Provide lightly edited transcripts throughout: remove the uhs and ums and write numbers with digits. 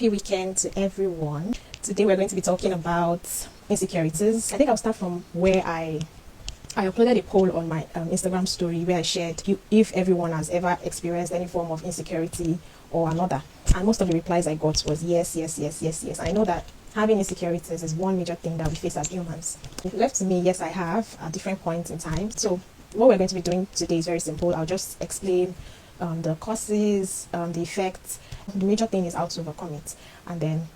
happy weekend to everyone. Today we're going to be talking about insecurities. I think I'll start from where I uploaded a poll on my Instagram story where I shared if everyone has ever experienced any form of insecurity or another. And most of the replies I got was yes. I know that having insecurities is one major thing that we face as humans. If left to me, yes, I have at different points in time. So what we're going to be doing today is very simple. I'll just explain the causes, the effects. The major thing is how to overcome it, and then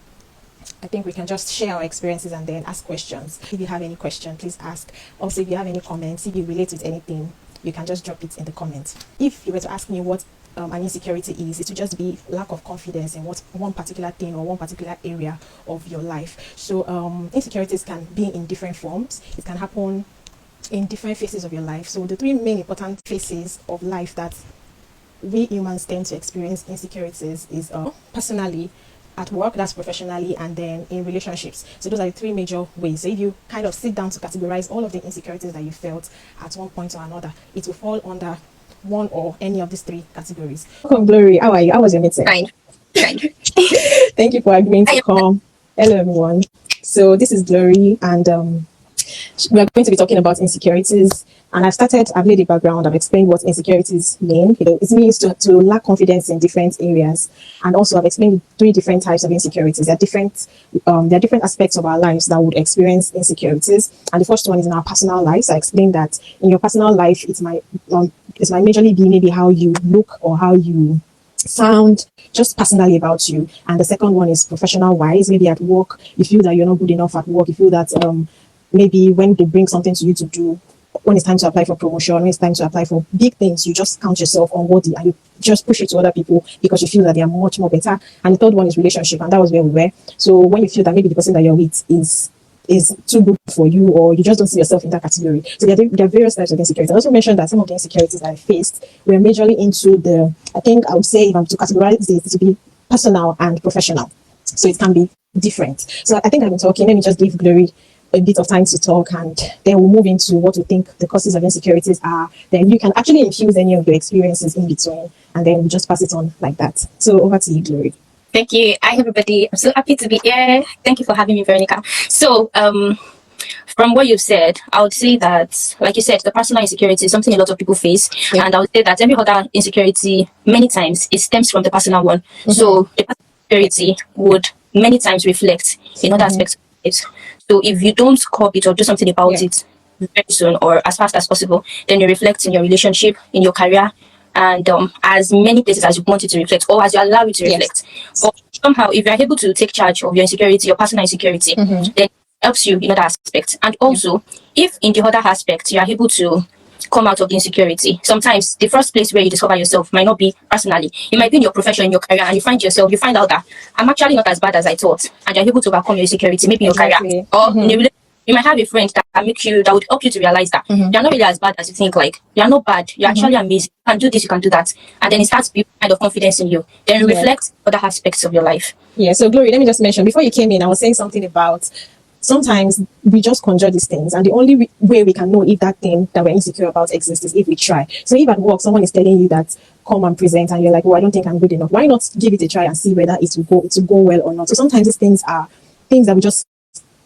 I think we can just share our experiences and then ask questions. If you have any question, please ask. Also, if you have any comments, if you relate with anything, you can just drop it in the comments. If you were to ask me what an insecurity is, it would just be lack of confidence in what one particular thing or one particular area of your life. So insecurities can be in different forms. It can happen in different phases of your life. So the three main important phases of life that we humans tend to experience insecurities is personally, at work, that's professionally, and then in relationships. So those are the three major ways. So if you kind of sit down to categorize all of the insecurities that you felt at one point or another, it will fall under one or any of these three categories. Welcome, Glory. How are you? How was your meeting? Fine. Thank you for agreeing to come. Hello, everyone. So this is Glory, and we are going to be talking about insecurities. And I've laid the background, I've explained what insecurities mean. It means to lack confidence in different areas. And also I've explained three different types of insecurities. There are different aspects of our lives that would experience insecurities. And the first one is in our personal lives. I explained that in your personal life, it might majorly be maybe how you look or how you sound, just personally about you. And the second one is professional wise. Maybe at work, you feel that you're not good enough at work. You feel that maybe when they bring something to you to do, when it's time to apply for promotion, when it's time to apply for big things, you just count yourself unworthy and you just push it to other people because you feel that they are much more better. And the third one is relationship, and that was where we were. So when you feel that maybe the person that you're with is too good for you, or you just don't see yourself in that category. So there are various types of insecurities. I also mentioned that some of the insecurities I faced were majorly into I would say, if I'm to categorize it, to be personal and professional. So it can be different. So I think I've been talking. Let me just give Glory a bit of time to talk, and then we'll move into what we think the causes of insecurities are. Then you can actually infuse any of your experiences in between, and then we just pass it on like that. So over to you, Glory. Thank you. Hi, everybody. I'm so happy to be here. Thank you for having me, Veronica. So, from what you've said, I would say that, like you said, the personal insecurity is something a lot of people face. Yeah. And I would say that every other insecurity, many times, it stems from the personal one. Mm-hmm. So, the personal insecurity would many times reflect in other aspects of life. So if you don't cope it or do something about it very soon or as fast as possible, then you reflect in your relationship, in your career, and as many places as you want it to reflect or as you allow it to reflect. Or somehow, if you're able to take charge of your insecurity, your personal insecurity, then it helps you in other aspects. And also, if in the other aspect, you are able to come out of the insecurity, sometimes the first place where you discover yourself might not be personally. It might be in your profession, in your career, and you find out that I'm actually not as bad as I thought, and you're able to overcome your insecurity, maybe in your career or in a relationship. You might have a friend that would help you to realize that you're not really as bad as you think. Like, you're not bad, you're actually amazing. You can do this, you can do that, and then it starts building kind of confidence in you. Then reflect other aspects of your life. Yeah. So Glory, let me just mention, before you came in, I was saying something about sometimes we just conjure these things, and the only way we can know if that thing that we're insecure about exists is if we try. So if at work someone is telling you that come and present, and you're like, oh, I don't think I'm good enough, why not give it a try and see whether it will go well or not? So sometimes these things are things that we just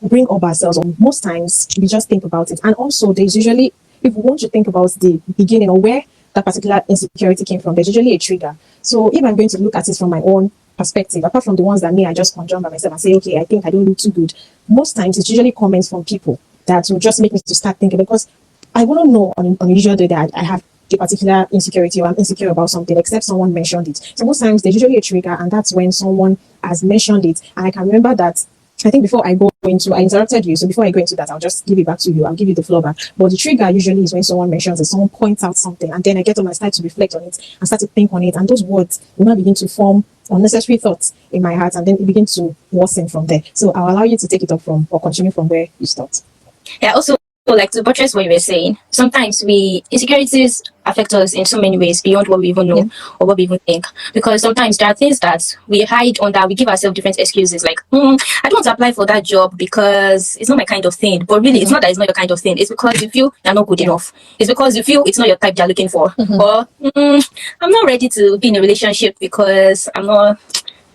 bring up ourselves, or most times we just think about it. And also there's usually, if we want to think about the beginning or where that particular insecurity came from, there's usually a trigger. So if I'm going to look at it from my own perspective, apart from the ones that I just conjure by myself and say, okay, I think I don't look too good, most times it's usually comments from people that will just make me to start thinking, because I wouldn't know on a usual day that I have a particular insecurity or I'm insecure about something except someone mentioned it. So most times there's usually a trigger, and that's when someone has mentioned it. And I can remember that, I think before I interrupted you, so before I go into that, I'll just give it back to you. I'll give you the floor back. But the trigger usually is when someone mentions it, someone points out something, and then I get on and start to reflect on it and start to think on it, and those words will now begin to form unnecessary thoughts in my heart, and then it begins to worsen from there. So I'll allow you to take it up from, or continue from where you stopped. Yeah, also, like, to buttress what you were saying, sometimes insecurities affect us in so many ways beyond what we even know or what we even think. Because sometimes there are things that we hide under, we give ourselves different excuses, like, I don't want to apply for that job because it's not my kind of thing. But really, it's not that it's not your kind of thing. It's because you feel you're not good enough. It's because you feel it's not your type you're looking for. Or, I'm not ready to be in a relationship because I'm not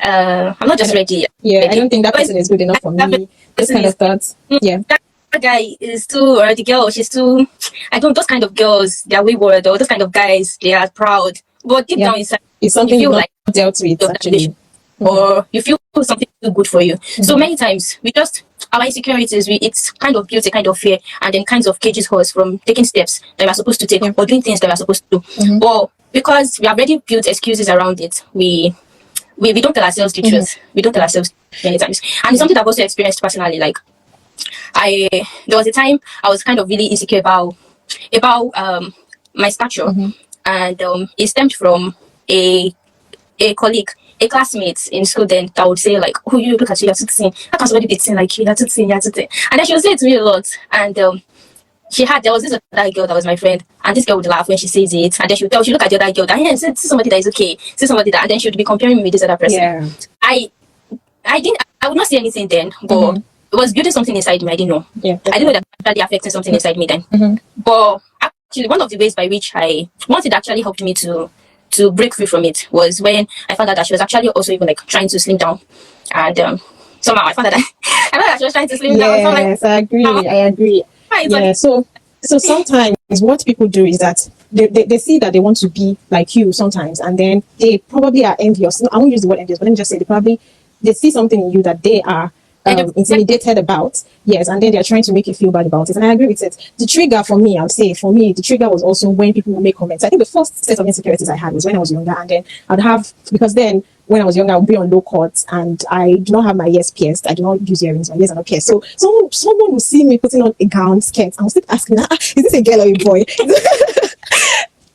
I'm not just ready. Yeah, I don't think that person is good enough for me. Those kind of thoughts. Yeah. That guy is too, or the girl, she's too, I don't, those kind of girls, they're wayward, or those kind of guys, they are proud. But deep down inside, it's something you you've feel not like dealt with, actually. or you feel something too good for you. So many times, we just, our insecurities, it's kind of built a kind of fear, and then kinds of cages us from taking steps that we're supposed to take, or doing things that we're supposed to do. But because we have already built excuses around it, we don't tell ourselves the truth. We don't tell ourselves many times. And it's something I've also experienced personally. Like, there was a time I was kind of really insecure about my stature, and it stemmed from a colleague, a classmate in school then that would say like, "Oh, you look at you, you're too thin. How can somebody be thin like you? You're too thin, you're too thin." And then she would say it to me a lot. And there was this other girl that was my friend, and this girl would laugh when she says it, and then she would look at the other girl, that, "Hey, see somebody that is okay, see somebody that," and then she would be comparing me with this other person. Yeah. I would not say anything then, but it was building something inside me. I didn't know. Yeah. I didn't know that actually affecting something inside me then. But actually, one of the ways by which once it actually helped me to break free from it was when I found out that she was actually also even like trying to slim down, and somehow I found out that she was trying to slim down. So Yes, I agree. Yeah. So sometimes what people do is that they see that they want to be like you sometimes, and then they probably are envious. No, I won't use the word envious, but let me just say they see something in you that they are intimidated about. Yes, and then they're trying to make you feel bad about it. And I agree with it. The trigger for me, the trigger was also when people would make comments. I think the first set of insecurities I had was when I was younger, and then because then when I was younger, I would be on low cuts, and I do not have my ears pierced. I do not use earrings. My ears are not pierced. So someone will see me putting on a gown, skirt, and will still asking, "Is this a girl or a boy?"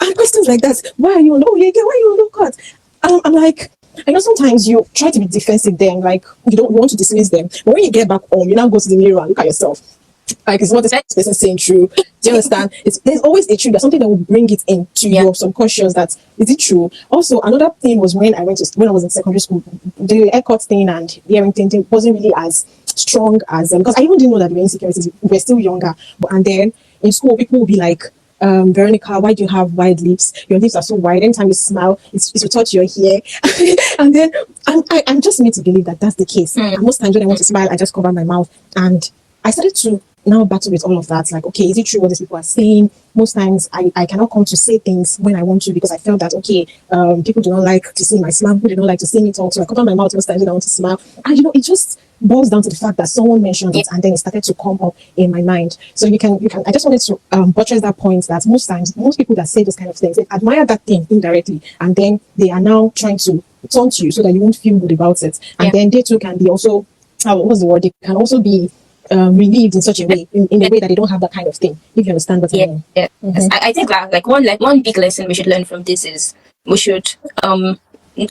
And questions like that. Why are you on? Oh, yeah, why are you on low cut? I'm like, I know sometimes you try to be defensive then, like you don't want to dismiss them. But when you get back home, you now go to the mirror and look at yourself. Like, is what this person saying true? Do you understand? There's always a trigger, something that will bring it into your subconscious. That is it true? Also, another thing was when I was in secondary school, the haircut thing and the earring thing wasn't really as strong as because I even didn't know that we were insecurities. We were still younger, and then in school, people will be like, "Veronica, why do you have wide lips? Your lips are so wide. Anytime you smile, it's to touch your hair." And then I'm just made to believe that that's the case. And most times when I want to smile, I just cover my mouth. And I started to now battle with all of that. Like, okay, is it true what these people are saying? Most times I cannot come to say things when I want to because I felt that, okay, people do not like to see my smile. People do not like to see me talk. So I cover my mouth most times when I want to smile. And, it just boils down to the fact that someone mentioned it and then it started to come up in my mind. So you can I just wanted to buttress that point that most times most people that say those kind of things, they admire that thing indirectly, and then they are now trying to turn to you so that you won't feel good about it. And then they too can be also what's the word? They can also be relieved in such a way, in a way that they don't have that kind of thing. If you understand what I mean. Yeah. Yes. I think that one big lesson we should learn from this is we should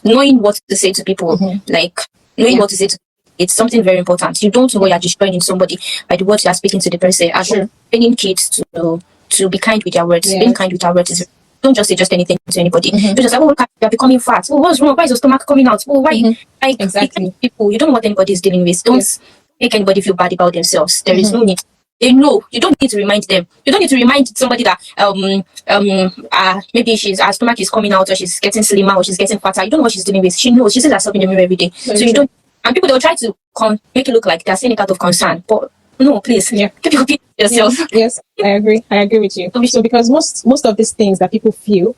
knowing what to say to people, like knowing what to say to. It's something very important. You don't know what you're destroying in somebody by the words you are speaking to the person. And training kids to be kind with their words. Being kind with our words is, don't just say just anything to anybody. Don't just like, "Oh, look, you're becoming fat. Oh, what's wrong? Why is your stomach coming out? Oh, why?" Like, Exactly. People, you don't know what anybody is dealing with. Don't make anybody feel bad about themselves. There is no need. They know. You don't need to remind them. You don't need to remind somebody that maybe her stomach is coming out, or she's getting slimmer, or she's getting fatter. You don't know what she's dealing with. She knows. She sees herself in the mirror every day. So you don't. And people, they'll try to make it look like they're saying it out of concern. But no, please. Keep yourself. Yes, I agree with you. So because most of these things that people feel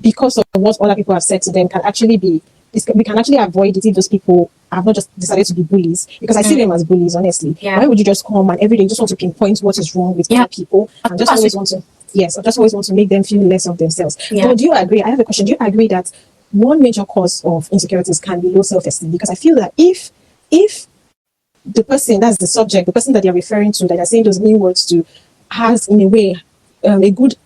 because of what other people have said to them can actually be, we can actually avoid it if those people have not just decided to be bullies. Because I see them as bullies, honestly. Why would you just come and every day just want to pinpoint what is wrong with other people and just always want to I just always want to make them feel less of themselves. But do you agree? I have a question. Do you agree that one major cause of insecurities can be low self-esteem? Because I feel that if the person, that's the subject, the person that you're referring to, that you're saying those mean words to, has in a way a good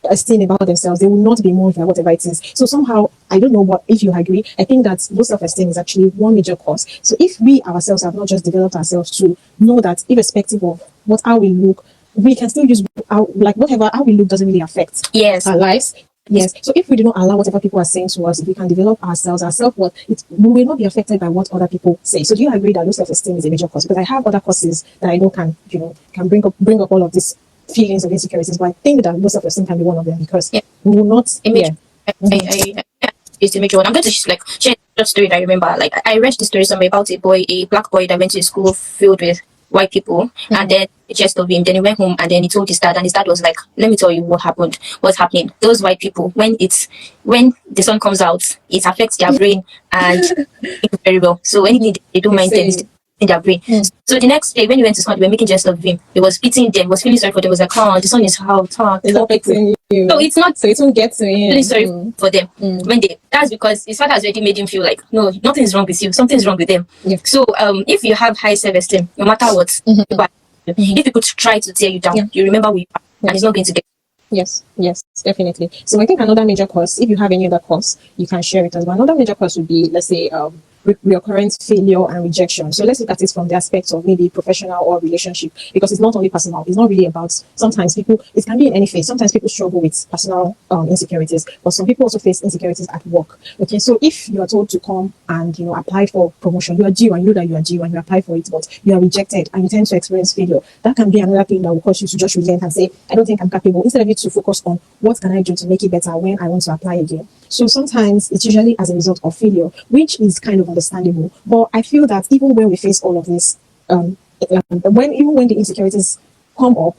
esteem about themselves, they will not be moved by whatever it is. So somehow, I don't know what if you agree. I think that low self-esteem is actually one major cause. So if we ourselves have not just developed ourselves to know that irrespective of how we look, we can still use how we look doesn't really affect our lives. Yes. So if we do not allow whatever people are saying to us, if we can develop ourselves, our self-worth, we will not be affected by what other people say. So do you agree that low self-esteem is a major cause? Because I have other causes that I know can bring up all of these feelings of insecurities, but I think that low self-esteem can be one of them because we will not. It's a major one. I'm going to share short story that I remember. Like I read the story somewhere about a black boy that went to a school filled with white people, and then the gist of him. Then he went home and then he told his dad, and his dad was like, "Let me tell you what happened. What's happening? Those white people, when the sun comes out, it affects their brain and very well. So anything they don't mind them is in their brain. So the next day when he went to school, they were making jest of him. He was pitying them, was feeling sorry for them. Was like, "Oh, the sun is out. It's affecting you. So it's not. So it won't get to him. Feeling sorry for them when they. That's because his father has already made him feel like, no, nothing is wrong with you. Something's wrong with them. Yeah. So if you have high self-esteem, no matter what, if people try to tear you down, you remember who you are, and it's not going to get. Yes, definitely. So I think another major cause, if you have any other cause, you can share it as well. Another major cause would be, let's say, recurrent failure and rejection. So let's look at it from the aspect of maybe professional or relationship, because it's not only personal. It's not really about, sometimes people, it can be in any phase. Sometimes people struggle with personal insecurities, but some people also face insecurities at work. Okay, so if you are told to come and, apply for promotion, you are due and you know that you are due and you apply for it, but you are rejected and you tend to experience failure, that can be another thing that will cause you to just relent and say, I don't think I'm capable, instead of you to focus on what can I do to make it better when I want to apply again. So sometimes it's usually as a result of failure, which is kind of understandable. But I feel that even when we face all of this, when the insecurities come up,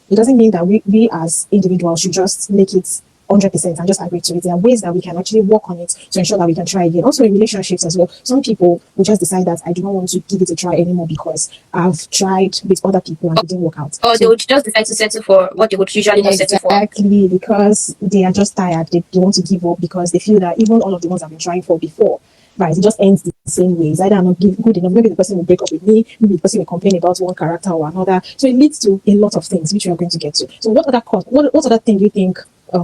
it doesn't mean that we as individuals should just make it 100% and just agree to it. There are ways that we can actually work on it to ensure that we can try again. Also in relationships as well, some people will just decide that I do not want to give it a try anymore because I've tried with other people and it didn't work out. Or they would just decide to settle for what they would usually not settle for. Exactly, because they are just tired. They want to give up because they feel that even all of the ones I've been trying for before, right, it just ends the same way. It's either I'm not good enough, maybe the person will break up with me, maybe the person will complain about one character or another. So it leads to a lot of things which we are going to get to. So what other thing do you think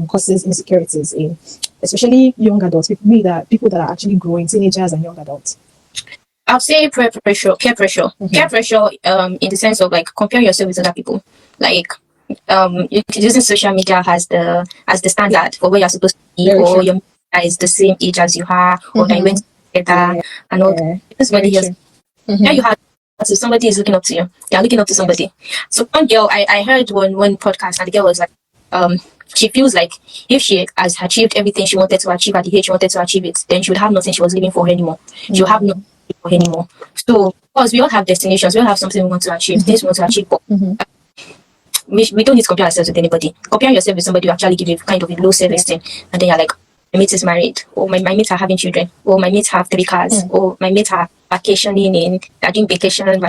causes insecurities in especially young adults, people that are actually growing, teenagers and young adults? I'll say peer pressure. Peer pressure in the sense of like comparing yourself with other people. Like using social media as the standard for where you're supposed to be, Very or true. your media is the same age as you are, or that you went together and all. This is when now you have so somebody is looking up to you. You're looking up to somebody. So one girl, I heard one podcast, and the girl was like, she feels like if she has achieved everything she wanted to achieve at the age she wanted to achieve it, then she would have nothing she was living for anymore. She would have nothing for anymore. So, because we all have destinations, we all have something we want to achieve, things we want to achieve, but we don't need to compare ourselves with anybody. Compare yourself with somebody who actually give you kind of a low self-esteem, and then you're like, my mate is married, or my mates are having children, or my mates have 3 cars, or my mates are vacationing they're doing vacation and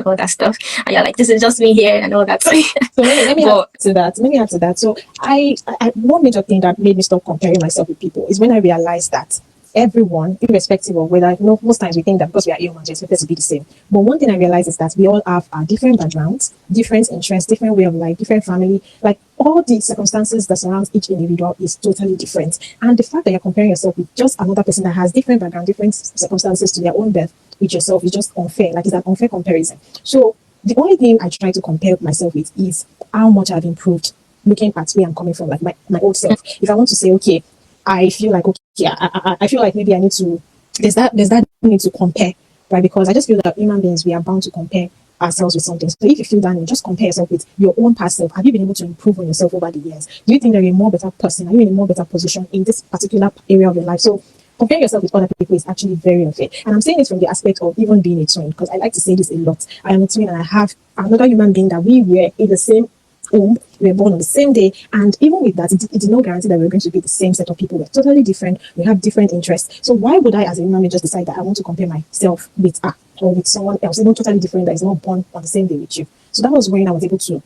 all that stuff, and you're like, this is just me here and all that. So let me add to that. So I one major thing that made me stop comparing myself with people is when I realized that everyone, irrespective of whether, most times we think that because we are humans, we're expected to be the same. But one thing I realized is that we all have different backgrounds, different interests, different way of life, different family. Like all the circumstances that surround each individual is totally different. And the fact that you're comparing yourself with just another person that has different background, different circumstances to their own birth with yourself is just unfair. Like it's an unfair comparison. So the only thing I try to compare myself with is how much I've improved, looking at where I'm coming from, like my old self. If I want to say, okay, I feel like, okay, I feel like maybe I need to, there's that need to compare, right? Because I just feel that human beings, we are bound to compare ourselves with something. So if you feel that need, just compare yourself with your own past self. Have you been able to improve on yourself over the years? Do you think that you're a more better person? Are you in a more better position in this particular area of your life? So comparing yourself with other people is actually very unfair. And I'm saying this from the aspect of even being a twin, because I like to say this a lot. I am a twin and I have another human being that we were in the same home, we were born on the same day, and even with that, it did not guarantee that we're going to be the same set of people. We're totally different, we have different interests. So why would I as a human being just decide that I want to compare myself with her or with someone else, even totally different, that is not born on the same day with you? So that was when I was able to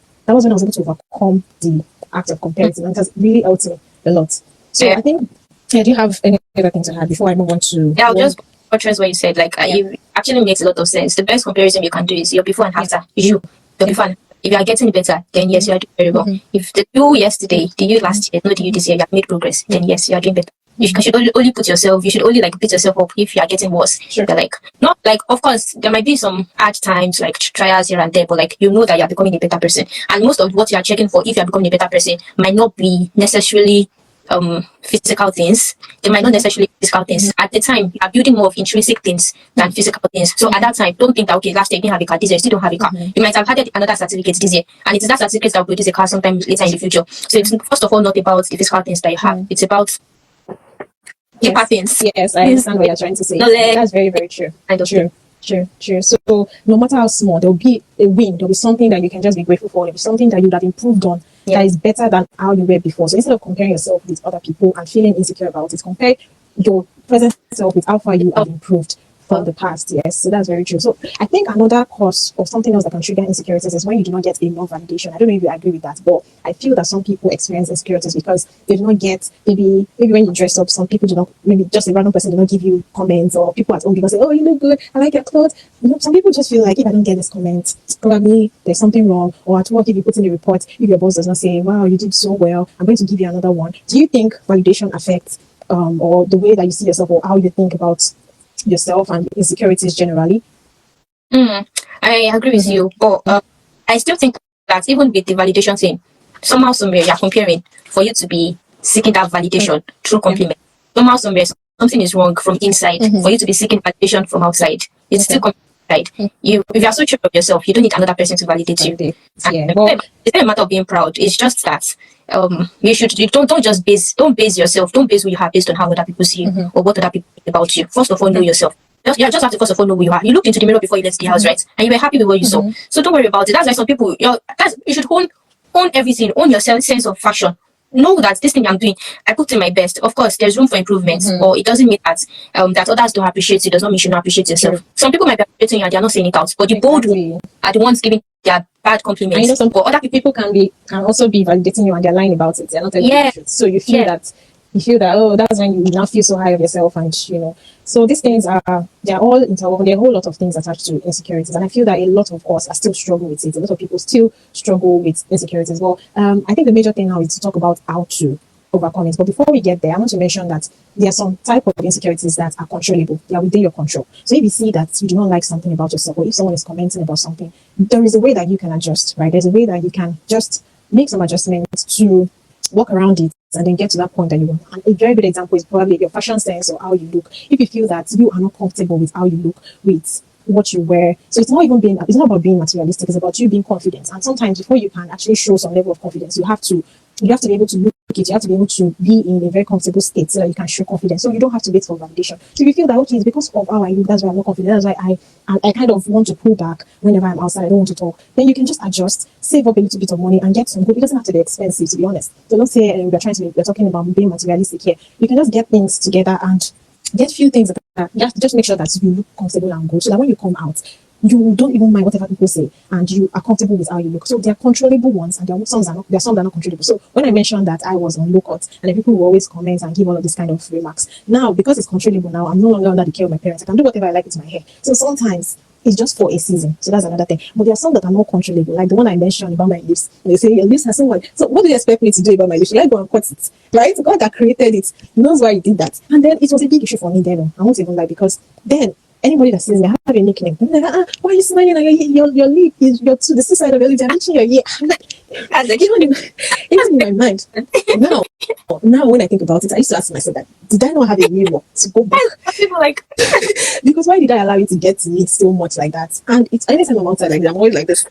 overcome the act of comparison, and it has really helped me a lot. So I think, do you have any other thing to add before I move on to? I'll just buttress what you said. Like it actually makes a lot of sense. The best comparison you can do is your before and after. Your before and if you are getting better, then yes, you are doing very well. If the you yesterday, the you last year, not the you this year, you have made progress, then yes, you are doing better. You should only put yourself, you should only like beat yourself up if you are getting worse. You're like, not like, of course, there might be some hard times, like trials here and there, but like, you know that you're becoming a better person. And most of what you are checking for, if you're becoming a better person, might not be necessarily physical things. They might not necessarily be physical things. At the time, you are building more of intrinsic things than physical things. So at that time, don't think that, okay, last year you didn't have a car, this year you still don't have a car. You might have had another certificate this year, and it is that certificate that will produce a car sometime later in the future. So it's first of all not about the physical things that you have. It's about deeper Yes. things. Yes, I understand what you're trying to say. Knowledge, That's very, very true. kind of True. True. So no matter how small, there'll be a win. There'll be something that you can just be grateful for. There'll be something that you would have improved on that is better than how you were before. So instead of comparing yourself with other people and feeling insecure about it, compare your present self with how far you have improved from the past. Yes, so that's very true. So I think another cause of something else that can trigger insecurities is when you do not get enough validation. I don't know if you agree with that, but I feel that some people experience insecurities because they do not get, maybe when you dress up, some people do not, maybe just a random person do not give you comments, or people at home because say, oh, you look good, I like your clothes. Some people just feel like if I don't get this comment, probably there's something wrong. Or at work, if you put in a report, if your boss does not say, wow, you did so well, I'm going to give you another one. Do you think validation affects or the way that you see yourself, or how you think about yourself and insecurities generally? I agree with you, but I still think that even with the validation thing, somehow, somewhere, you're comparing for you to be seeking that validation through compliment. Somehow, somewhere, something is wrong from inside for you to be seeking validation from outside. It's still coming inside. If you are so sure of yourself, you don't need another person to validate you. Yeah. It's not a matter of being proud. It's just that you don't just base yourself, don't base who you are based on how other people see you or what other people think about you. First of all, know yourself. You just have to first of all know who you are. You looked into the mirror before you left the house, right? And you were happy with what you saw. So don't worry about it. That's why some people, you should own everything, own your sense of fashion. Know that this thing I'm doing, I put in my best. Of course, there's room for improvement, or it doesn't mean that that others don't appreciate you. Does not mean you don't appreciate yourself. Some people might be appreciating you and they're not saying it out, but the bold are the ones giving their bad compliments. I know but other people can also be validating you and they're lying about it. They're not telling you the truth. So you feel that oh, that's when you now feel so high of yourself, and so these things they're all interwoven. There are a whole lot of things attached to insecurities, and I feel that a lot of us are still struggling with it. A lot of people still struggle with insecurities. Well, I think the major thing now is to talk about how to overcome it. But before we get there, I want to mention that there are some type of insecurities that are controllable. They are within your control. So if you see that you do not like something about yourself, or if someone is commenting about something, there is a way that you can adjust, right? There's a way that you can just make some adjustments to walk around it and then get to that point that you want. And a very good example is probably your fashion sense or how you look. If you feel that you are not comfortable with how you look, with what you wear, so it's not about being materialistic, it's about you being confident. And sometimes before you can actually show some level of confidence, you have to be able to look it, you have to be able to be in a very comfortable state so that you can show confidence. So you don't have to wait for validation. So if you feel that okay, it's because of how I look, that's why I'm not confident, that's why I kind of want to pull back whenever I'm outside, I don't want to talk, then you can just adjust, save up a little bit of money and get some good. It doesn't have to be expensive, to be honest. So don't say we're talking about being materialistic here. You can just get things together and get few things that just make sure that you look comfortable and good, so that when you come out, you don't even mind whatever people say and you are comfortable with how you look. So there are controllable ones and there are some that are not controllable. So when I mentioned that I was on low cut and the people will always comment and give all of this kind of remarks, now because it's controllable, now I'm no longer under the care of my parents. I can do whatever I like with my hair. So sometimes it's just for a season. So that's another thing. But there are some that are not controllable, like the one I mentioned about my lips. They say your lips are so white. So what do you expect me to do about my lips? Should I go and cut it? Right? God that created it knows why he did that. And then it was a big issue for me then. I won't even lie, because then anybody that sees me, I have a nickname. I'm like, why are you smiling? Your lip is the side of your lip. I'm reaching your ear. I'm like, even in my mind. Now when I think about it, I used to ask myself that, did I not have a mirror to go back? People like, because why did I allow it to get to me so much like that? And it's anytime I'm outside like that, I'm always like this.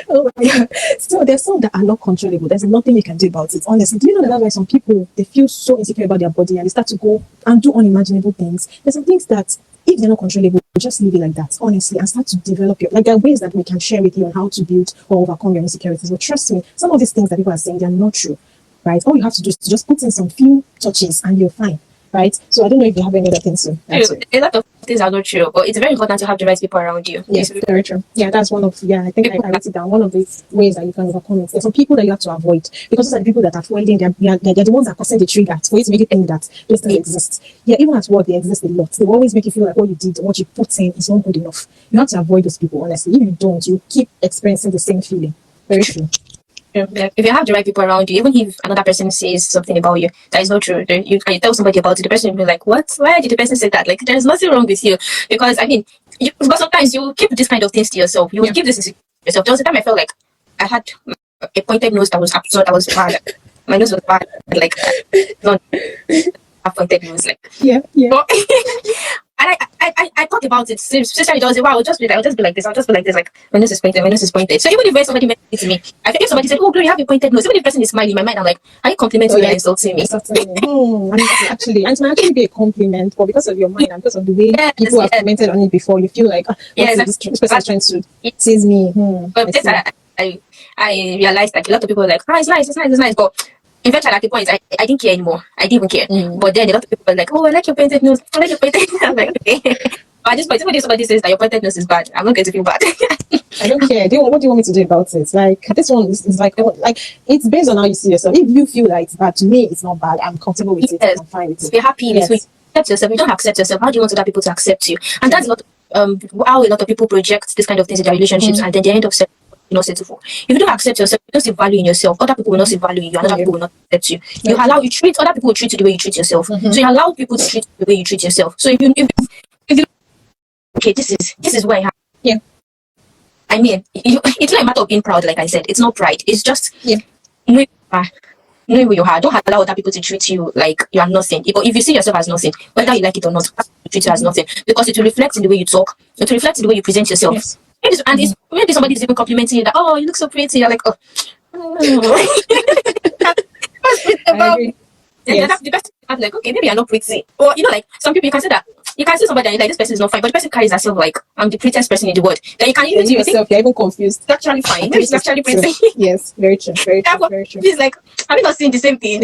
Oh my God. So there's some that are not controllable. There's nothing you can do about it. Honestly, do you know that that's why some people, they feel so insecure about their body and they start to go and do unimaginable things? There's some things that if they're not controllable, just leave it like that, honestly, and start to develop your, like, there are ways that we can share with you on how to build or overcome your insecurities. But trust me, some of these things that people are saying, they're not true, right? All you have to do is to just put in some few touches and you're fine. Right, so I don't know if you have any other things to add to. A lot of things are not true, but it's very important to have the right people around you. Yes, very true. Yeah, that's one of, I think I wrote it down. One of the ways that you can overcome it. There's some people that you have to avoid, because those are the people that are fueling, they're the ones that are causing the trigger for you to make you think that those things exist. Yeah, even at work, they exist a lot. They will always make you feel like what you did, what you put in is not good enough. You have to avoid those people, honestly. If you don't, you keep experiencing the same feeling. Very true. If you have the right people around you, even if another person says something about you that is not true, you tell somebody about it, the person will be like, what? Why did the person say that? Like, there's nothing wrong with you. Because, but sometimes you keep this kind of things to yourself. You will keep this to yourself. There was a time I felt like I had a pointed nose that was absurd, that was bad. My nose was bad. Like, not a pointed nose. Like, yeah. But I thought about it. Especially, I was like, wow, I'll just be like this. I'll just be like this. Like, my nose is pointed. My nose is pointed. So even if somebody mentioned it to me, I think if somebody said, "Oh, Glory, you have a pointed nose," even if the person is smiling, in my mind, I'm like, "Are you complimenting me or insulting me?" And it might actually be a compliment, but because of your mind and because of the way Yes, people have commented on it before, you feel like, this person is trying to tease me. But this, I realized like a lot of people were like, "Oh, it's nice, it's nice, it's nice," but eventually at the point I didn't care anymore. I didn't even care. But then a lot of people were like, "Oh, I like your pointed nose. I like your pointed nose." I'm like, okay. But at this point, if somebody says that your pointed nose is bad, I'm not going to feel bad. I don't care. What do you want me to do about it? Like, this one is like it's based on how you see yourself. If you feel like it's bad, to me, it's not bad. I'm comfortable with it. I'm fine with it. You're happy with it. Accept yourself. You don't accept yourself. How do you want other people to accept you? And that's how a lot of people project this kind of things in their relationships, and then they end up not settle for. If you don't accept yourself, you don't see value in yourself, other people will not see value in you, and other people will not accept you. You treat other people will treat you the way you treat yourself. So you allow people to treat you the way you treat yourself. So if you okay, this is where I have. Yeah. I mean, it's not a matter of being proud, like I said. It's not pride. It's just knowing who you are. Don't allow other people to treat you like you are nothing. If you see yourself as nothing, whether you like it or not, treat you as nothing, because it will reflect in the way you talk. It will reflect in the way you present yourself. Yes. And maybe somebody is even complimenting you that, "Oh, you look so pretty." You're like, "Oh." The person is like, "Okay, maybe you're not pretty." Or like some people, you can say that. You can see somebody and you're like, "This person is not fine," but the person carries herself like, "I'm the prettiest person in the world." Then you can even see yourself, you're even confused. It's actually fine. Maybe it's actually pretty. Yes, very true. Very true. It's like, have you not seen the same thing?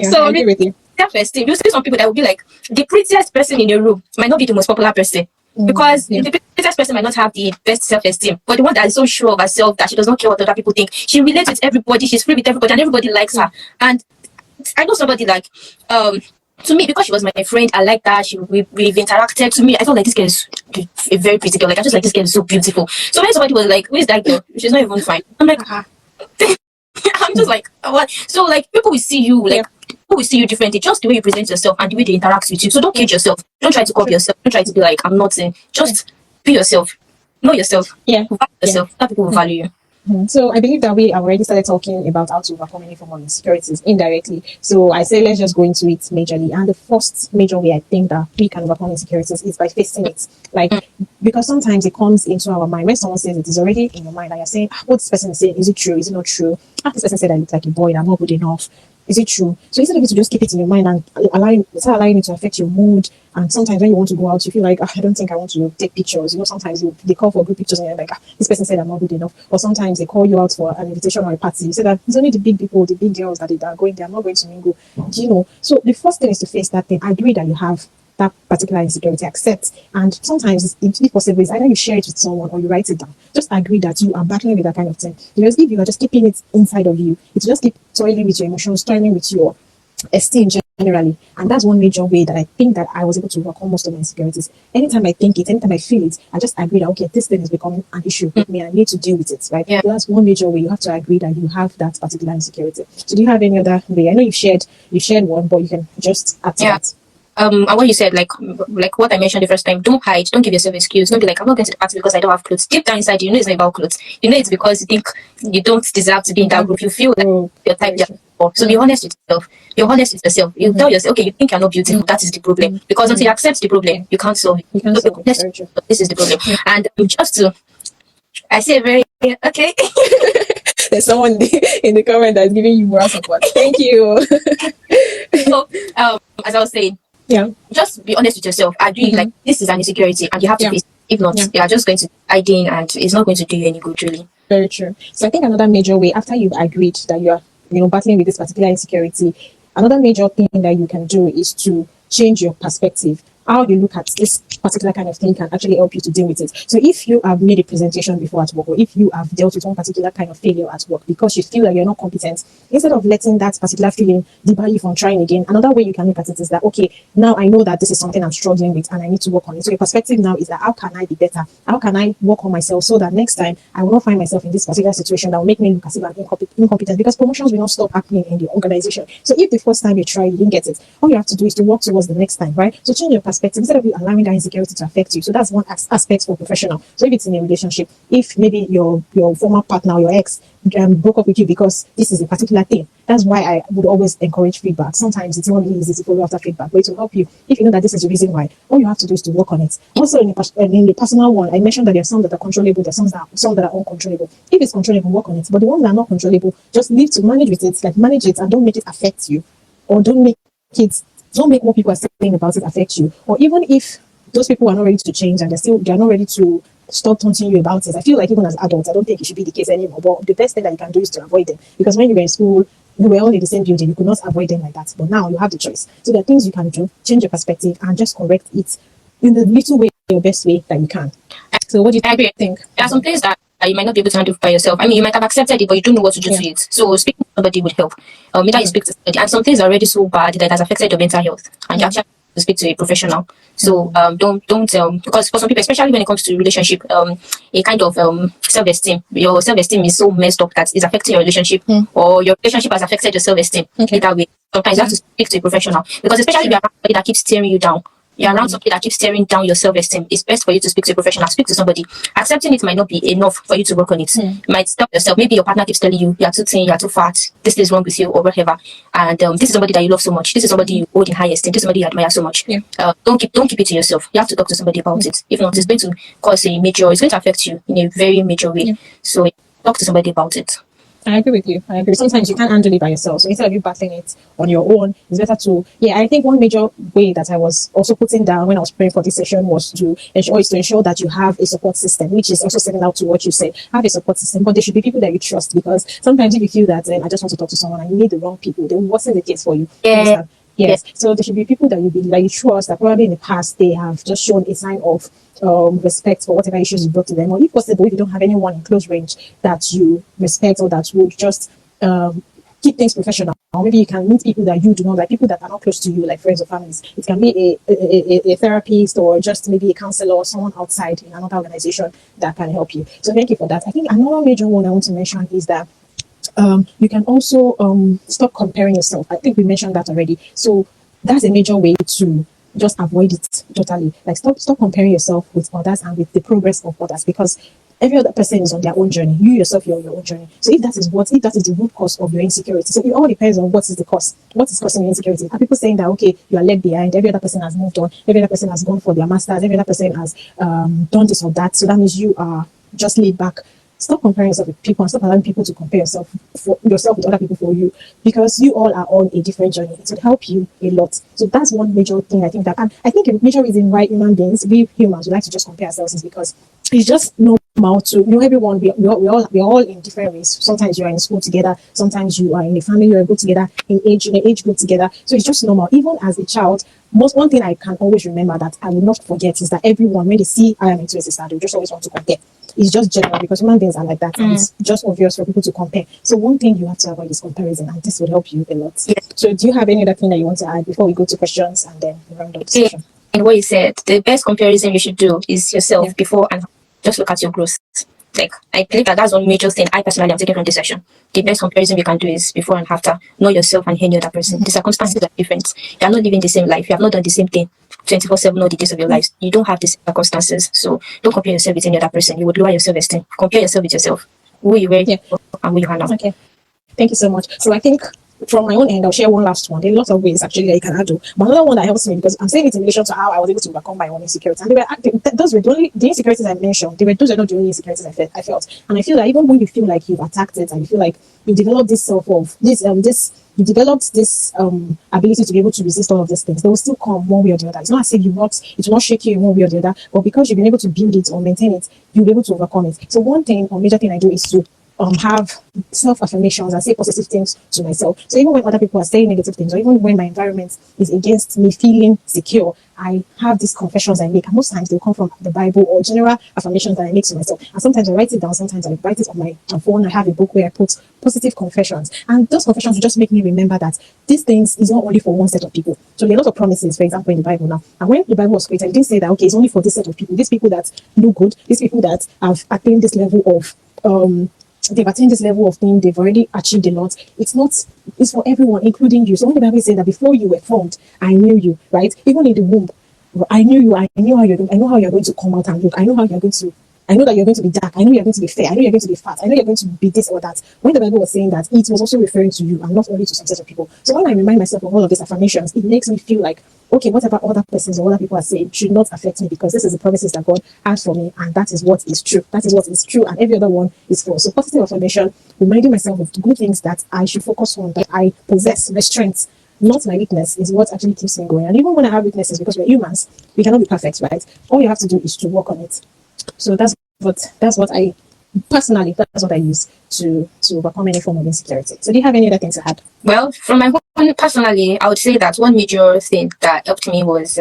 So I agree with you. Self-esteem. You see some people that will be like, the prettiest person in the room might not be the most popular person. Because the prettiest person might not have the best self-esteem, but the one that is so sure of herself that she does not care what other people think. She relates with everybody, she's free with everybody, and everybody likes her. And I know somebody like, to me, because she was my friend, I like that. We've interacted. To me, I felt like this girl is a very pretty girl. Like, I just like, this girl is so beautiful. So when somebody was like, "Who is that girl? She's not even fine." I'm like, I'm just like, what? So like, people will see you like. People will see you differently, just the way you present yourself and the way they interact with you. So don't cage yourself. Don't try to copy yourself. Don't try to be like, "I'm nothing." Just be yourself. Know yourself. Value yourself. That people will value you. So I believe that we have already started talking about how to overcome any form of insecurities indirectly. So I say let's just go into it majorly. And the first major way I think that we can overcome insecurities is by facing it. Because sometimes it comes into our mind. When someone says it is already in your mind and you're saying, "What this person is saying, is it true? Is it not true? This person said I look like a boy and I'm not good enough. Is it true?" So instead of you to just keep it in your mind and allowing it to affect your mood, and sometimes when you want to go out, you feel like, "I don't think I want to take pictures." Sometimes they call for good pictures and you're like, "This person said I'm not good enough." Or sometimes they call you out for an invitation or a party. You say that it's only the big people, the big girls that are going there. I'm not going to mingle. Do you know? So the first thing is to face that thing. Agree that you have that particular insecurity, accept. And sometimes, if possible, is either you share it with someone or you write it down. Just agree that you are battling with that kind of thing. Because if you are just keeping it inside of you, it will just keep toiling with your emotions, toiling with your esteem generally. And that's one major way that I think that I was able to overcome most of my insecurities. Anytime I think it, anytime I feel it, I just agree that, okay, this thing is becoming an issue with me. I need to deal with it, right? So that's one major way. You have to agree that you have that particular insecurity. So do you have any other way? I know you shared one, but you can just add to that. And what you said, like what I mentioned the first time, don't hide, don't give yourself an excuse. Don't be like, "I'm not going to the party because I don't have clothes." Deep down inside, you know it's not about clothes. You know it's because you think you don't deserve to be in that group. You feel like your type. So be honest with yourself. You're honest with yourself. You tell yourself, "Okay, you think you're not beautiful. That is the problem." Because until you accept the problem, you can't solve it. This is the problem. And I say very okay. There's someone in the comment that is giving you moral support. Thank you. So, as I was saying, just be honest with yourself. Agree, like, this is an insecurity and you have to face it. If not, you are just going to hiding and it's not going to do you any good, really. Very true. So I think another major way, after you've agreed that you are battling with this particular insecurity, another major thing that you can do is to change your perspective. How you look at this particular kind of thing can actually help you to deal with it. So if you have made a presentation before at work, or if you have dealt with one particular kind of failure at work because you feel like you're not competent, instead of letting that particular feeling debar you from trying again, another way you can look at it is that, okay, now I know that this is something I'm struggling with and I need to work on it. So your perspective now is that, how can I be better? How can I work on myself so that next time I will not find myself in this particular situation that will make me look as if I'm incompetent, because promotions will not stop happening in the organization. So if the first time you try, you didn't get it, all you have to do is to work towards the next time, right? So change your perspective perspective, instead of you allowing that insecurity to affect you. So that's one aspect for professional. So if it's in a relationship, if maybe your former partner or your ex broke up with you because this is a particular thing, that's why I would always encourage feedback. Sometimes it's not really easy to follow after feedback, but it will help you if you know that this is the reason why. All you have to do is to work on it. Also, in the personal one, I mentioned that there are some that are controllable, there are some that are uncontrollable. If it's controllable, work on it. But the ones that are not controllable, just leave to manage with it, like manage it, and don't make it affect you, or don't make what people are saying about it affect you. Or even if those people are not ready to change and they're not ready to stop taunting you about it. I feel like even as adults, I don't think it should be the case anymore. But the best thing that you can do is to avoid them. Because when you were in school, you were all in the same building, you could not avoid them like that. But now you have the choice. So there are things you can do, change your perspective, and just correct it in the little way, your best way that you can. So what do you think? There are some things that you might not be able to handle by yourself. I mean, you might have accepted it, but you don't know what to do to it. So speaking to somebody would help. Either you speak to somebody, and some things are already so bad that it has affected your mental health, and you actually have to speak to a professional. So don't because for some people, especially when it comes to relationship, a kind of self-esteem, your self-esteem is so messed up that it's affecting your relationship, or your relationship has affected your self-esteem in that way. Sometimes you have to speak to a professional, because especially if you're around somebody that keeps tearing you down. You're around somebody that keeps tearing down your self-esteem. It's best for you to speak to a professional. Speak to somebody. Accepting it might not be enough for you to work on it. You might stop yourself. Maybe your partner keeps telling you, you're too thin, you're too fat, this is wrong with you, or whatever. And this is somebody that you love so much. This is somebody you hold in high esteem. This is somebody you admire so much. Don't keep it to yourself. You have to talk to somebody about it. If not, it's going to it's going to affect you in a very major way. So talk to somebody about it. I agree with you. I agree. Sometimes you can't handle it by yourself. So instead of you battling it on your own, it's better to, I think one major way that I was also putting down when I was praying for this session was to ensure that you have a support system, which is also similar to what you said. Have a support system, but there should be people that you trust, because sometimes if you feel that I just want to talk to someone and you need the wrong people, then wasn't the case for you. Yes. So there should be people that you trust, that probably in the past they have just shown a sign of respect for whatever issues you brought to them, or if possible, if you don't have anyone in close range that you respect or that would just keep things professional. Or maybe you can meet people that you do not like, people that are not close to you, like friends or families. It can be a therapist, or just maybe a counselor, or someone outside in another organization that can help you. So thank you for that. I think another major one I want to mention is that you can also stop comparing yourself. I think we mentioned that already. So that's a major way to just avoid it totally. Like stop comparing yourself with others and with the progress of others, because every other person is on their own journey. You yourself, you're on your own journey. So if that is the root cause of your insecurity, so it all depends on what is the cause. What is causing your insecurity? Are people saying that, okay, you are left behind, every other person has moved on, every other person has gone for their masters, every other person has done this or that, so that means you are just laid back? Stop comparing yourself with people, and stop allowing people to compare yourself with other people for you, because you all are on a different journey. It will help you a lot. So that's one major thing I think and I think a major reason why human beings, we humans, we like to just compare ourselves, is because it's just normal to, everyone, we're all in different ways. Sometimes you are in school together, sometimes you are in a family, you're good together, in an age group together. So it's just normal. Even as a child, one thing I can always remember that I will not forget is that everyone, when they see I am into a sister, they just always want to compare. It's just general, because human beings are like that, and it's just obvious for people to compare. So one thing you have to avoid is comparison, and this will help you a lot. So do you have any other thing that you want to add before we go to questions and then round up the session? And what you said, the best comparison you should do is yourself before and just look at your growth. Like, I believe that's one major thing I personally am taking from this session. The best comparison you can do is before and after. Know yourself and any other person. The circumstances are different. You are not living the same life. You have not done the same thing 24/7 all the days of your lives. You don't have the same circumstances. So don't compare yourself with any other person. You would lower your self-esteem. Compare yourself with yourself. Who you were and who you are now. Okay. Thank you so much. So I think from my own end, I'll share one last one. There are lots of ways actually that you can handle. But another one that helps me, because I'm saying it in relation to how I was able to overcome my own insecurities. And those were the insecurities I mentioned. Those are not the only insecurities I felt. And I feel that even when you feel like you've attacked it, and you feel like you've developed this you developed this ability to be able to resist all of these things, they will still come one way or the other. It's not as if it will not shake you in one way or the other, but because you've been able to build it or maintain it, you'll be able to overcome it. So one thing or major thing I do is to have self-affirmations and say positive things to myself. So even when other people are saying negative things, or even when my environment is against me feeling secure, I have these confessions I make, and most times they'll come from the Bible or general affirmations that I make to myself. And sometimes I write it down, sometimes I write it on my phone. I have a book where I put positive confessions, and those confessions will just make me remember that these things is not only for one set of people. So there are a lot of promises, for example, in the Bible now. And when the Bible was created, it didn't say that, okay, it's only for this set of people, these people that look good, these people that have attained this level of they've attained this level of thing, they've already achieved a lot. It's for everyone, including you. So when the Bible says that before you were formed, I knew you, right? Even in the womb, I knew you. I knew how you're going. I know how you're going to come out and look. I know how you're going to. I know that you're going to be dark. I know you're going to be fair. I know you're going to be fat. I know you're going to be this or that. When the Bible was saying that, it was also referring to you and not only to some set of people. So when I remind myself of all of these affirmations, it makes me feel like, okay, whatever other persons or other people are saying should not affect me, because this is the promises that God has for me, and that is what is true. That is what is true, and every other one is false. So positive affirmation, reminding myself of the good things that I should focus on, that I possess, my strengths, not my weakness, is what actually keeps me going. And even when I have weaknesses, because we're humans, we cannot be perfect, right? All you have to do is to work on it. So that's what I personally, that's what I use to overcome any form of insecurity. So do you have any other things to add? Well, from my own personally, I would say that one major thing that helped me was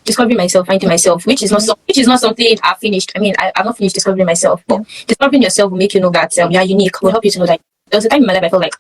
discovering myself, finding myself, which is not something I've finished. I mean, I've not finished discovering myself, but discovering yourself will make you know that you're unique. Will help you to know that there was a time in my life I felt like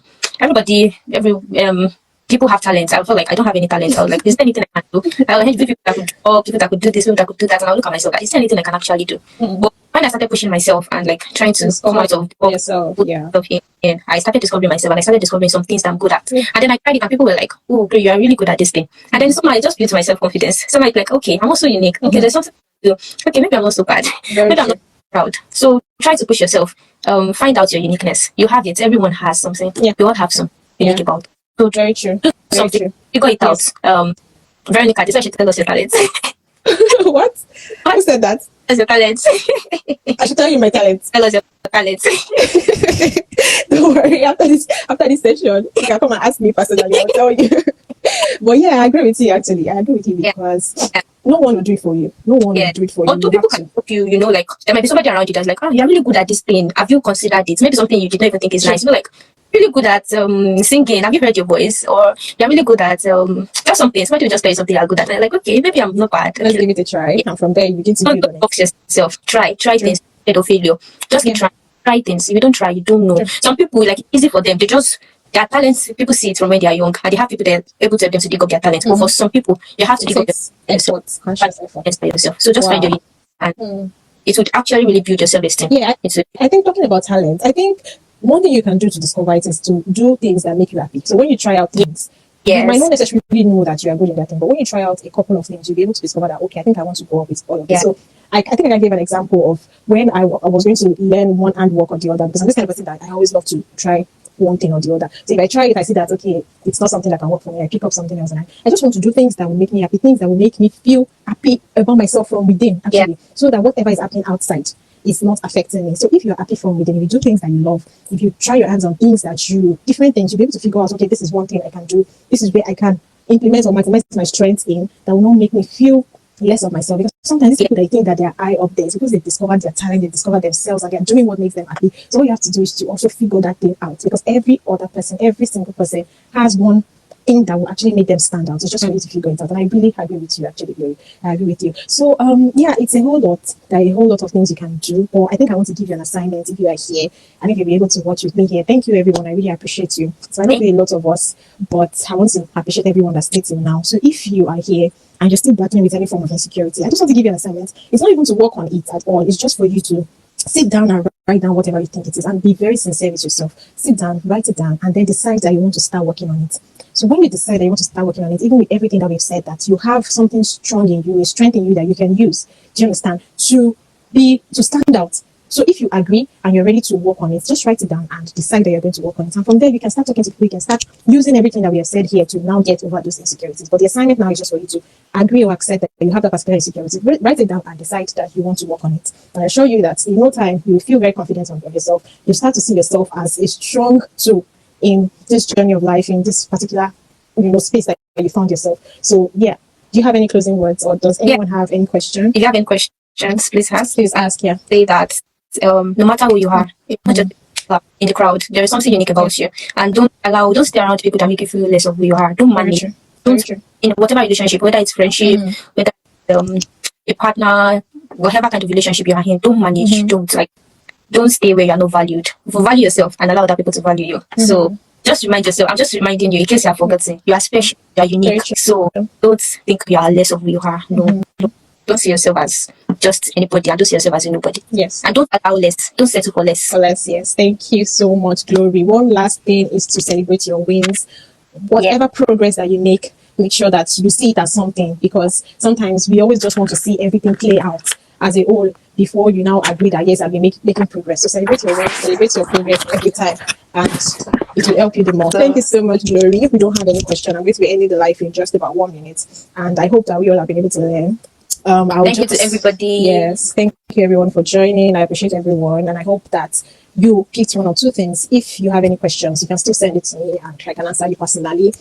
people have talents. I felt like I don't have any talent. I was like, is there anything I can do? I was people that could draw, people that could do this, people that could do that, and I would look at myself, like, is there anything I can actually do? But when I started pushing myself and like trying to come out of yourself, I started discovering myself, and I started discovering some things that I'm good at. And then I tried it, and people were like, "Oh, great, you are really good at this thing." And then somehow I just built my self confidence. So I'm like, okay, I'm also unique. Okay, there's something to do. Okay, maybe I'm not so bad. Maybe I'm not proud. So try to push yourself. Find out your uniqueness. You have it. Everyone has something. We all have something unique about. So very true. Do something. Figure it out. Veronica, this is why she tell us your talents. What? Who said that? Tell us your talents. I should tell you my talents. Tell us your talents. Don't worry. After this session, you can come and ask me personally. I'll tell you. But yeah, I agree with you. Actually, I agree with you because no one will do it for you. No one will do it for you. Although people can help you, like there might be somebody around you that's like, oh, you're really good at this thing. Have you considered it? Maybe something you did not even think is nice. Like, really good at singing. Have you heard your voice? Or you're really good at just something. Somebody will just tell you something you're good at. And you're like, okay, maybe I'm not bad. Let's give it a try. And from there, you begin to build on it. Yourself. Try things instead of failure. Just keep trying. Try things. If you don't try, you don't know. Some people, like, it's easy for them. Their talents, people see it from when they are young, and they have people that are able to help them to dig up their talents. But for some people, you have to dig up conscious effort by yourself. So just find your and it would actually really build your self-esteem. Yeah, I think talking about talent, I think one thing you can do to discover it is to do things that make you happy. So when you try out things, you might not necessarily know that you are good in that thing, but when you try out a couple of things, you'll be able to discover that, okay, I think I want to go up with all of this. So I think I can give an example of when I was going to learn one and work on the other, because I'm this kind of person that I always love to try one thing or the other. So if I try it, I see that, okay, it's not something that can work for me. I pick up something else, and I just want to do things that will make me happy, things that will make me feel happy about myself from within, actually, so that whatever is happening outside is not affecting me. So if you're happy from within, if you do things that you love, if you try your hands on things different things, you'll be able to figure out, okay, this is one thing I can do. This is where I can implement or maximize my strengths in, that will not make me feel less of myself. Because sometimes people, they think that they are high up there, it's because they've discovered their talent, they've discovered themselves, and they're doing what makes them happy. So all you have to do is to also figure that thing out, because every other person, every single person has one thing that will actually make them stand out. It's just for you to figure it out. And I really agree with you, actually, Glory. I agree with you. So it's a whole lot. There are a whole lot of things you can do. But I think I want to give you an assignment if you are here. I think you'll be able to watch with me here. Thank you, everyone. I really appreciate you. So I know there are a lot of us, but I want to appreciate everyone that's listening now. So if you are here and you're still battling with any form of insecurity, I just want to give you an assignment. It's not even to work on it at all. It's just for you to sit down and write down whatever you think it is, and be very sincere with yourself. Sit down, write it down, and then decide that you want to start working on it. So when you decide that you want to start working on it, even with everything that we've said, that you have something strong in you, a strength in you that you can use, do you understand, to stand out. So if you agree and you're ready to work on it, just write it down and decide that you're going to work on it. And from there, you can start talking to people, you can start using everything that we have said here to now get over those insecurities. But the assignment now is just for you to agree or accept that you have that particular insecurity. Write it down and decide that you want to work on it. And I assure you that in no time, you will feel very confident of yourself. You start to see yourself as a strong tool in this journey of life, in this particular space that you found yourself. So yeah, do you have any closing words, or does anyone have any question? If you have any questions, please ask. Yeah. Say that no matter who you are, not just in the crowd, there is something unique about you, and don't stay around people that make you feel less of who you are. Don't manage. In whatever relationship, whether it's friendship, whether a partner, whatever kind of relationship you are in, don't manage. Don't stay where you are not valued. Value yourself and allow other people to value you. So just remind yourself. I'm just reminding you, in case you have forgotten, you are special, you are unique. So don't think you are less of who you are. No. Don't see yourself as just anybody, and don't see yourself as a nobody. Yes. And don't allow less. Don't settle for less. Yes. Thank you so much, Glory. One last thing is to celebrate your wins. Whatever progress that you make, make sure that you see it as something, because sometimes we always just want to see everything play out as a whole before you now agree that yes, I've been making progress. So celebrate your wins, celebrate your progress every time, and it will help you the more. Thank you so much, Glory. If we don't have any question, I'm going to be ending the live in just about 1 minute, and I hope that we all have been able to learn. Thank you to everybody. Yes, thank you everyone for joining. I appreciate everyone, and I hope that you picked one or two things. If you have any questions, you can still send it to me, and I can answer you personally.